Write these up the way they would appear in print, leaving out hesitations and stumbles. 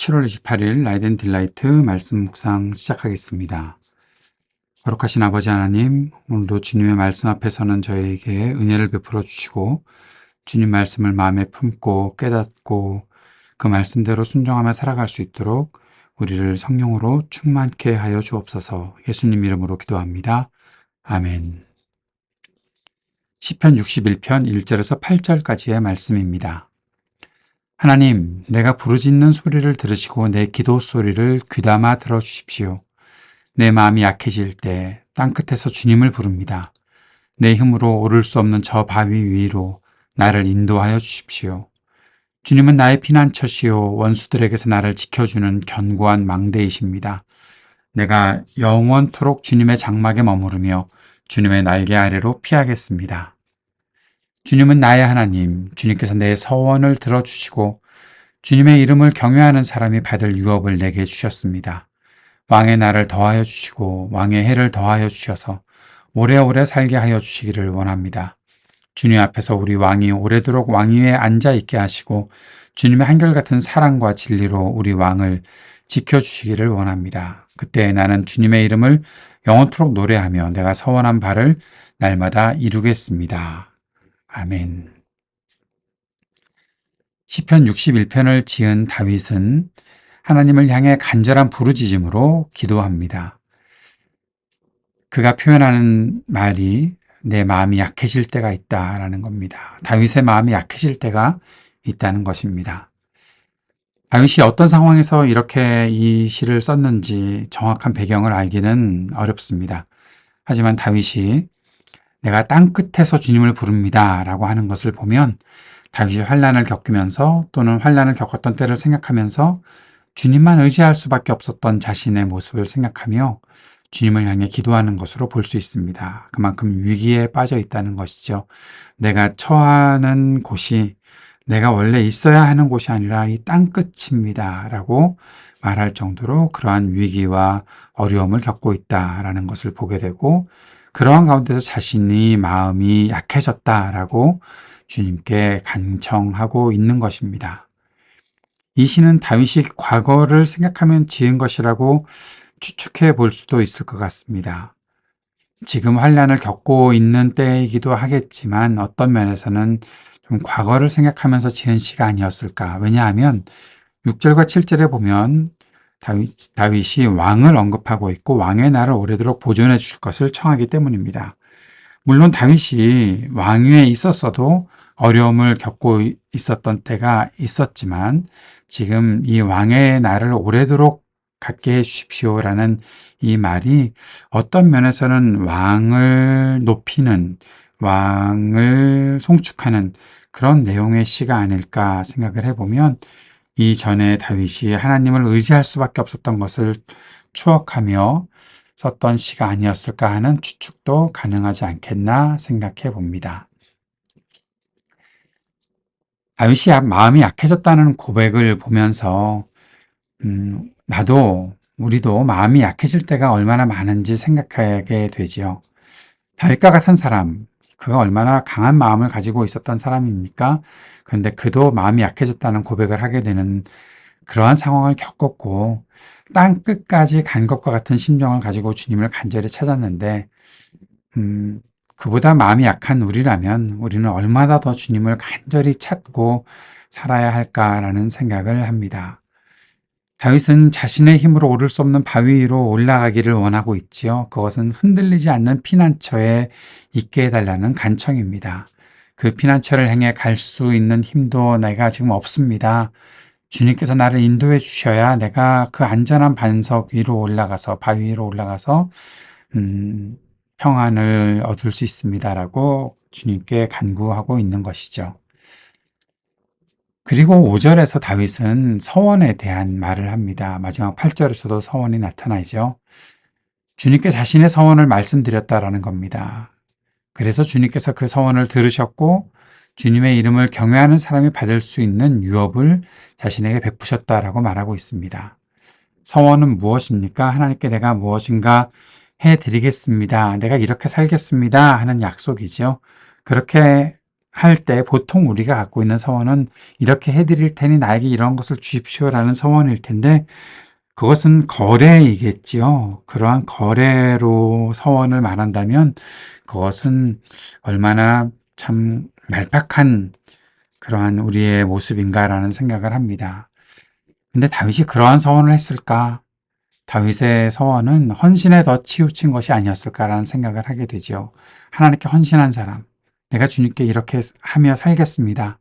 7월 28일 라이트 앤 딜라이트 말씀 묵상 시작하겠습니다. 거룩하신 아버지 하나님, 오늘도 주님의 말씀 앞에서는 저에게 은혜를 베풀어 주시고 주님 말씀을 마음에 품고 깨닫고 그 말씀대로 순종하며 살아갈 수 있도록 우리를 성령으로 충만케 하여 주옵소서. 예수님 이름으로 기도합니다. 아멘. 시편 61편 1절에서 8절까지의 말씀입니다. 하나님, 내가 부르짖는 소리를 들으시고 내 기도 소리를 귀담아 들어주십시오. 내 마음이 약해질 때 땅끝에서 주님을 부릅니다. 내 힘으로 오를 수 없는 저 바위 위로 나를 인도하여 주십시오. 주님은 나의 피난처시요 원수들에게서 나를 지켜주는 견고한 망대이십니다. 내가 영원토록 주님의 장막에 머무르며 주님의 날개 아래로 피하겠습니다. 주님은 나의 하나님, 주님께서 내 서원을 들어주시고 주님의 이름을 경외하는 사람이 받을 유업을 내게 주셨습니다. 왕의 날을 더하여 주시고 왕의 해를 더하여 주셔서 오래오래 살게 하여 주시기를 원합니다. 주님 앞에서 우리 왕이 오래도록 왕위에 앉아 있게 하시고 주님의 한결같은 사랑과 진리로 우리 왕을 지켜주시기를 원합니다. 그때 나는 주님의 이름을 영원토록 노래하며 내가 서원한 바를 날마다 이루겠습니다. 아멘. 시편 61편을 지은 다윗은 하나님을 향해 간절한 부르짖음으로 기도합니다. 그가 표현하는 말이 내 마음이 약해질 때가 있다라는 겁니다. 다윗의 마음이 약해질 때가 있다는 것입니다. 다윗이 어떤 상황에서 이렇게 이 시를 썼는지 정확한 배경을 알기는 어렵습니다. 하지만 다윗이 내가 땅끝에서 주님을 부릅니다 라고 하는 것을 보면 다윗이 환난을 겪으면서 또는 환난을 겪었던 때를 생각하면서 주님만 의지할 수밖에 없었던 자신의 모습을 생각하며 주님을 향해 기도하는 것으로 볼 수 있습니다. 그만큼 위기에 빠져 있다는 것이죠. 내가 처하는 곳이 내가 원래 있어야 하는 곳이 아니라 이 땅끝입니다 라고 말할 정도로 그러한 위기와 어려움을 겪고 있다라는 것을 보게 되고 그러한 가운데서 자신이 마음이 약해졌다라고 주님께 간청하고 있는 것입니다. 이 시는 다윗이 과거를 생각하면 지은 것이라고 추측해 볼 수도 있을 것 같습니다. 지금 환난을 겪고 있는 때이기도 하겠지만 어떤 면에서는 좀 과거를 생각하면서 지은 시가 아니었을까. 왜냐하면 6절과 7절에 보면 다윗이 왕을 언급하고 있고 왕의 날을 오래도록 보존해 주실 것을 청하기 때문입니다. 물론 다윗이 왕위에 있었어도 어려움을 겪고 있었던 때가 있었지만 지금 이 왕의 날을 오래도록 갖게 해 주십시오라는 이 말이 어떤 면에서는 왕을 높이는, 왕을 송축하는 그런 내용의 시가 아닐까 생각을 해보면 이전에 다윗이 하나님을 의지할 수밖에 없었던 것을 추억하며 썼던 시가 아니었을까 하는 추측도 가능하지 않겠나 생각해 봅니다. 다윗이 마음이 약해졌다는 고백을 보면서 우리도 마음이 약해질 때가 얼마나 많은지 생각하게 되지요. 다윗과 같은 사람, 그가 얼마나 강한 마음을 가지고 있었던 사람입니까? 그런데 그도 마음이 약해졌다는 고백을 하게 되는 그러한 상황을 겪었고 땅 끝까지 간 것과 같은 심정을 가지고 주님을 간절히 찾았는데 그보다 마음이 약한 우리라면 우리는 얼마나 더 주님을 간절히 찾고 살아야 할까라는 생각을 합니다. 다윗은 자신의 힘으로 오를 수 없는 바위 위로 올라가기를 원하고 있지요. 그것은 흔들리지 않는 피난처에 있게 해달라는 간청입니다. 그 피난처를 향해 갈 수 있는 힘도 내가 지금 없습니다. 주님께서 나를 인도해 주셔야 내가 그 안전한 반석 위로 올라가서 바위 위로 올라가서 평안을 얻을 수 있습니다라고 주님께 간구하고 있는 것이죠. 그리고 5절에서 다윗은 서원에 대한 말을 합니다. 마지막 8절에서도 서원이 나타나죠. 주님께 자신의 서원을 말씀드렸다라는 겁니다. 그래서 주님께서 그 서원을 들으셨고 주님의 이름을 경외하는 사람이 받을 수 있는 유업을 자신에게 베푸셨다라고 말하고 있습니다. 서원은 무엇입니까? 하나님께 내가 무엇인가 해드리겠습니다. 내가 이렇게 살겠습니다. 하는 약속이죠. 그렇게 할 때 보통 우리가 갖고 있는 서원은 이렇게 해드릴 테니 나에게 이런 것을 주십시오라는 서원일 텐데 그것은 거래이겠지요. 그러한 거래로 서원을 말한다면 그것은 얼마나 참 날팍한 그러한 우리의 모습인가라는 생각을 합니다. 근데 다윗이 그러한 서원을 했을까? 다윗의 서원은 헌신에 더 치우친 것이 아니었을까라는 생각을 하게 되죠. 하나님께 헌신한 사람, 내가 주님께 이렇게 하며 살겠습니다.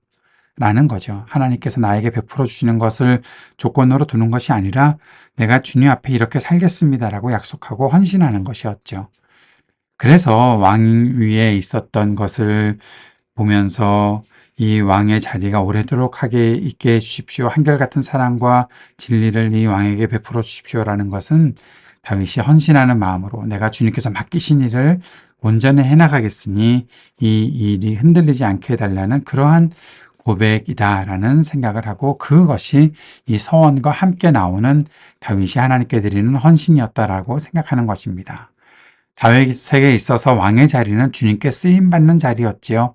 라는 거죠. 하나님께서 나에게 베풀어 주시는 것을 조건으로 두는 것이 아니라 내가 주님 앞에 이렇게 살겠습니다라고 약속하고 헌신하는 것이었죠. 그래서 왕 위에 있었던 것을 보면서 이 왕의 자리가 오래도록 하게 있게 해주십시오. 한결같은 사랑과 진리를 이 왕에게 베풀어 주십시오라는 것은 다윗이 헌신하는 마음으로 내가 주님께서 맡기신 일을 온전히 해나가겠으니 이 일이 흔들리지 않게 해달라는 그러한 고백이다라는 생각을 하고 그것이 이 서원과 함께 나오는 다윗이 하나님께 드리는 헌신이었다라고 생각하는 것입니다. 다윗에게 있어서 왕의 자리는 주님께 쓰임받는 자리였지요.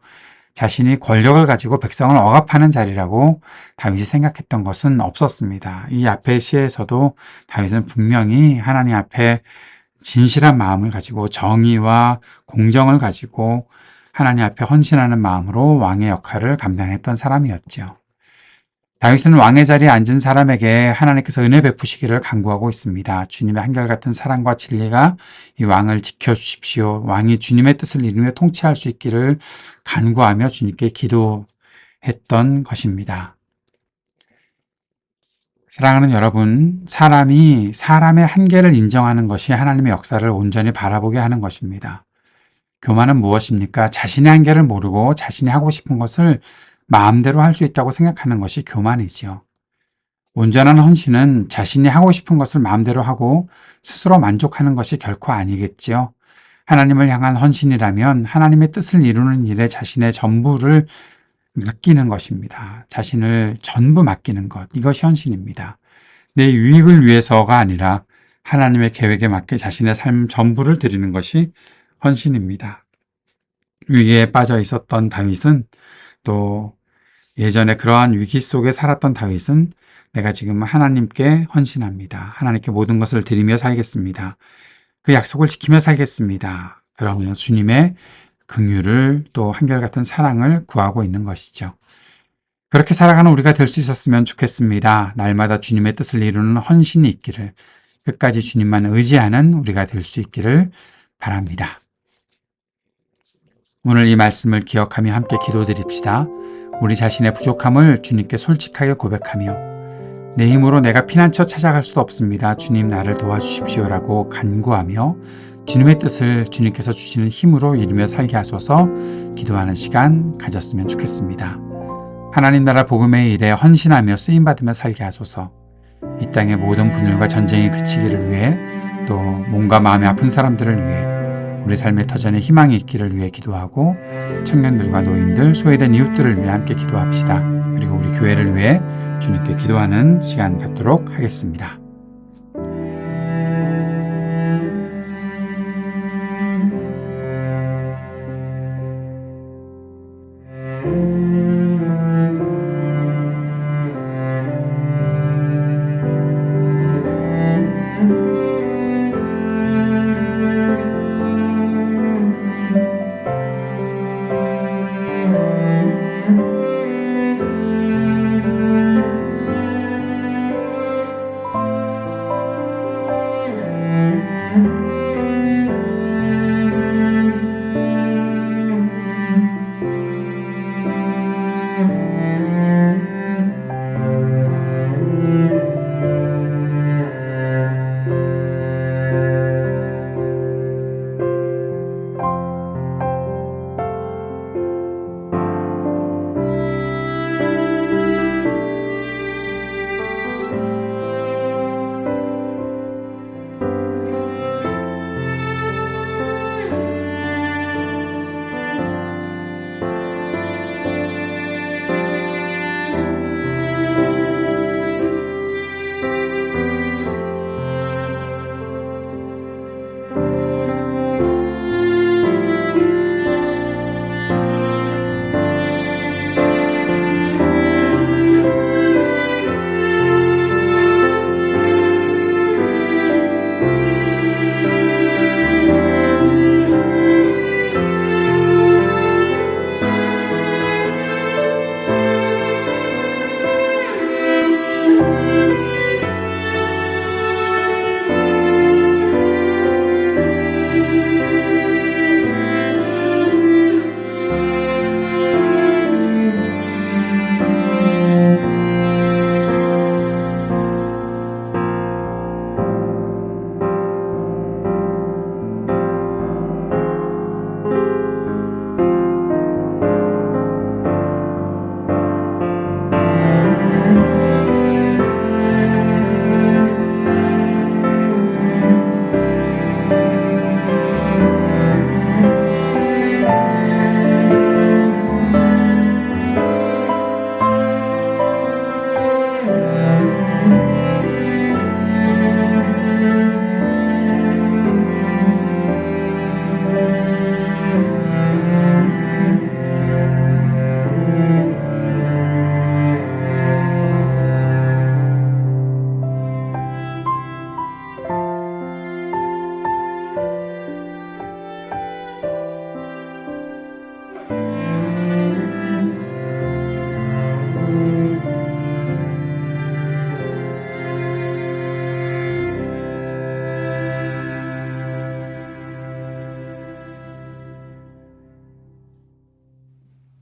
자신이 권력을 가지고 백성을 억압하는 자리라고 다윗이 생각했던 것은 없었습니다. 이 앞의 시에서도 다윗은 분명히 하나님 앞에 진실한 마음을 가지고 정의와 공정을 가지고 하나님 앞에 헌신하는 마음으로 왕의 역할을 감당했던 사람이었죠. 다윗은 왕의 자리에 앉은 사람에게 하나님께서 은혜 베푸시기를 간구하고 있습니다. 주님의 한결같은 사랑과 진리가 이 왕을 지켜주십시오. 왕이 주님의 뜻을 이루며 통치할 수 있기를 간구하며 주님께 기도했던 것입니다. 사랑하는 여러분, 사람이 사람의 한계를 인정하는 것이 하나님의 역사를 온전히 바라보게 하는 것입니다. 교만은 무엇입니까? 자신의 한계를 모르고 자신이 하고 싶은 것을 마음대로 할 수 있다고 생각하는 것이 교만이지요. 온전한 헌신은 자신이 하고 싶은 것을 마음대로 하고 스스로 만족하는 것이 결코 아니겠지요. 하나님을 향한 헌신이라면 하나님의 뜻을 이루는 일에 자신의 전부를 맡기는 것입니다. 자신을 전부 맡기는 것. 이것이 헌신입니다. 내 유익을 위해서가 아니라 하나님의 계획에 맞게 자신의 삶 전부를 드리는 것이 헌신입니다. 위기에 빠져 있었던 다윗은 또 예전에 그러한 위기 속에 살았던 다윗은 내가 지금 하나님께 헌신합니다. 하나님께 모든 것을 드리며 살겠습니다. 그 약속을 지키며 살겠습니다. 그러면서 주님의 긍휼을 또 한결같은 사랑을 구하고 있는 것이죠. 그렇게 살아가는 우리가 될 수 있었으면 좋겠습니다. 날마다 주님의 뜻을 이루는 헌신이 있기를, 끝까지 주님만 의지하는 우리가 될 수 있기를 바랍니다. 오늘 이 말씀을 기억하며 함께 기도드립시다. 우리 자신의 부족함을 주님께 솔직하게 고백하며 내 힘으로 내가 피난처 찾아갈 수도 없습니다. 주님 나를 도와주십시오라고 간구하며 주님의 뜻을 주님께서 주시는 힘으로 이루며 살게 하소서 기도하는 시간 가졌으면 좋겠습니다. 하나님 나라 복음의 일에 헌신하며 쓰임받으며 살게 하소서. 이 땅의 모든 분열과 전쟁이 그치기를 위해 또 몸과 마음이 아픈 사람들을 위해 우리 삶의 터전에 희망이 있기를 위해 기도하고 청년들과 노인들, 소외된 이웃들을 위해 함께 기도합시다. 그리고 우리 교회를 위해 주님께 기도하는 시간 갖도록 하겠습니다.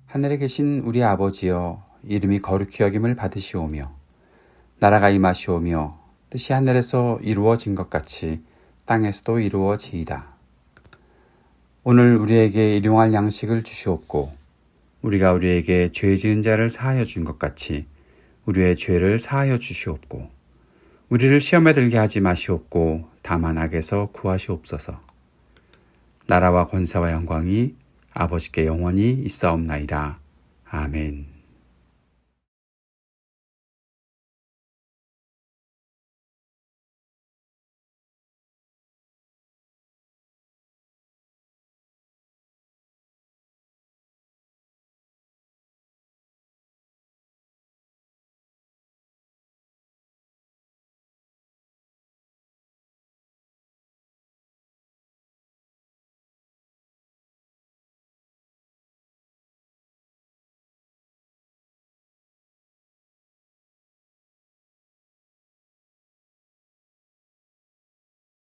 하늘에 계신 우리 아버지여, 이름이 거룩히 여김을 받으시오며 나라가 임하시오며 뜻이 하늘에서 이루어진 것 같이 땅에서도 이루어지이다. 오늘 우리에게 일용할 양식을 주시옵고 우리가 우리에게 죄 지은 자를 사하여 준 것 같이 우리의 죄를 사하여 주시옵고 우리를 시험에 들게 하지 마시옵고 다만 악에서 구하시옵소서. 나라와 권세와 영광이 아버지께 영원히 있사옵나이다. 아멘.